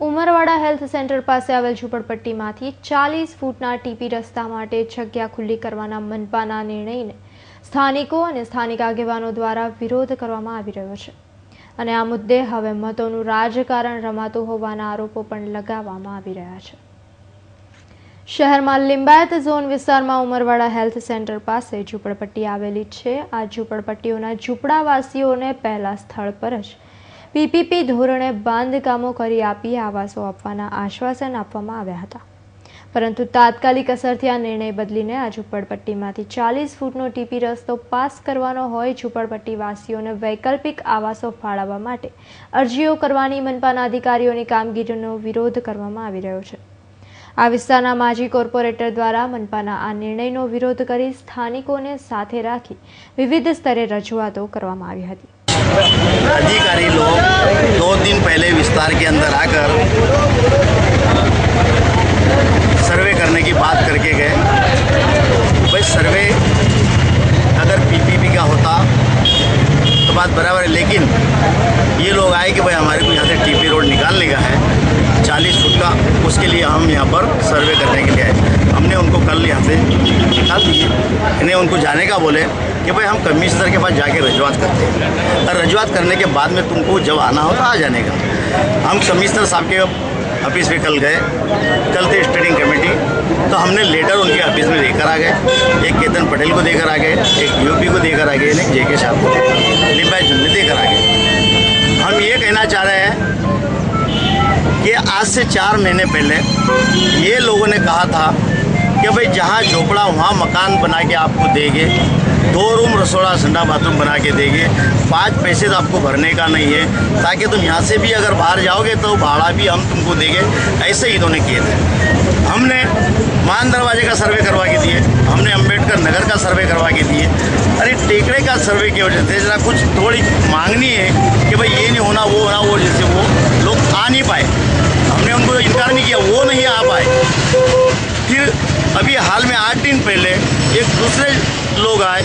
Umarwada health centre પાસે આવેલ ઝૂંપડપટ્ટીમાંથી 40 ફૂટના TP રસ્તા માટે જગ્યા ખુલ્લી કરવાના મનપાના નિર્ણયને સ્થાનિકો અને સ્થાનિક આગેવાનો દ્વારા વિરોધ કરવામાં આવી રહ્યો છે અને આ મુદ્દે હવે મતોનું રાજકારણ રમાતું હોવાના આરોપો પણ લગાવવામાં આવી રહ્યા છે। શહેરમાં લિંબાયત ઝોન વિસ્તારમાં ઉમરવાડા હેલ્થ સેન્ટર પાસે ઝૂંપડપટ્ટી આવેલી છે। આ ઝૂંપડપટ્ટીઓના ઝૂંપડાવાસીઓને પહેલા સ્થળ પર જ પીપીપી ધોરણે બાંધકામો કરી આપી આવાસો આપવાના આશ્વાસન આપવામાં આવ્યા હતા, પરંતુ તાત્કાલિક અસરથી આ નિર્ણય બદલીને આ ઝૂંપડપટ્ટીમાંથી 40 ફૂટનો ટીપી રસ્તો પાસ કરવાનો હોય ઝૂંપડપટ્ટીવાસીઓને વૈકલ્પિક આવાસો ફાળવવા માટે અરજીઓ કરવાની મનપાના અધિકારીઓની કામગીરીનો વિરોધ કરવામાં આવી રહ્યો છે। આ વિસ્તારના માજી કોર્પોરેટર દ્વારા મનપાના આ નિર્ણયનો વિરોધ કરી સ્થાનિકોને સાથે રાખી વિવિધ સ્તરે રજૂઆતો કરવામાં આવી હતી। अधिकारी लोग 2 दिन पहले विस्तार के अंदर आकर सर्वे करने की बात करके गए। भाई सर्वे अगर पीपीपी का होता तो बात बराबर है, लेकिन ये लोग आए कि भाई हमारे को यहाँ से टीपी रोड निकालने का है 40 फुट का, उसके लिए हम यहाँ पर सर्वे करने के लिए आए। हमने उनको कल यहाँ से निकाल दिए, इन्हें उनको जाने का बोले कि भाई हम कमिश्नर के पास जाके रजूआत करते हैं और रजूआत करने के बाद में तुमको जब आना हो तो आ जाने का। हम कमिश्नर साहब के ऑफिस में कल गए, कल थे स्टडिंग कमेटी, तो हमने लेटर उनके ऑफिस में देकर आ गए। एक केतन पटेल को देकर आ गए, एक यूपी को देकर आ गए, एक जेके साहब को लिंबायत झुंड देकर आ गए। हम ये कहना चाह रहे हैं कि आज से 4 महीने पहले ये लोगों ने कहा था कि भाई जहाँ झोपड़ा वहाँ मकान बना के आपको देंगे, 2 रूम रसोड़ा संडा बाथरूम बना के देंगे, 5 पैसे तो आपको भरने का नहीं है, ताकि तुम यहाँ से भी अगर बाहर जाओगे तो भाड़ा भी हम तुमको देंगे। ऐसे ही इन्होंने किए थे। हमने मान दरवाजे का सर्वे करवा के दिए, हमने अम्बेडकर नगर का सर्वे करवा के दिए। अरे टेकड़े का सर्वे की वजह से जरा कुछ थोड़ी मांगनी है कि भाई ये नहीं होना वो होना, वो जैसे वो लोग आ नहीं पाए। हमने उनको इनकार नहीं किया, वो नहीं आ पाए। फिर अभी हाल में 8 दिन पहले एक दूसरे लोग आए,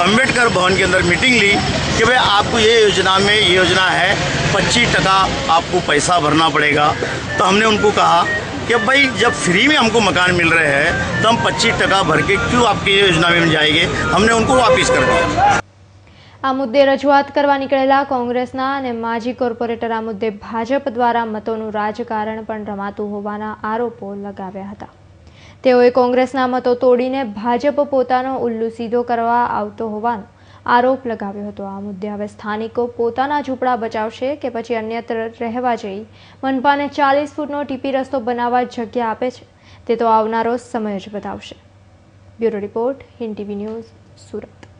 अम्बेडकर भवन के अंदर मीटिंग ली कि भाई आपको ये योजना में ये योजना है 25% आपको पैसा भरना पड़ेगा। तो हमने उनको कहा कि भाई जब फ्री में हमको मकान मिल रहे हैं तो हम 25% भर के क्यों आपकी योजना में जाएंगे। हमने उनको वापस कर दिया। આ મુદ્દે રજૂઆત કરવા નીકળેલા કોંગ્રેસના અને માજી કોર્પોરેટર આ મુદ્દે ભાજપ દ્વારા મતોનું રાજકારણ પણ રમાતું હોવાના આરોપો લગાવ્યા હતા। તેઓએ કોંગ્રેસના મતો તોડીને ભાજપ પોતાનો ઉલ્લુ સીધો કરવા આવતો હોવાનો આરોપ લગાવ્યો હતો। આ મુદ્દે હવે સ્થાનિકો પોતાના ઝૂંપડા બચાવશે કે પછી અન્યત્ર રહેવા જઈ મનપાને 40 ફૂટનો ટીપી રસ્તો બનાવવા જગ્યા આપે છે તે તો આવનારો સમય જ બતાવશે। Bureau report, Hind TV news, Surat.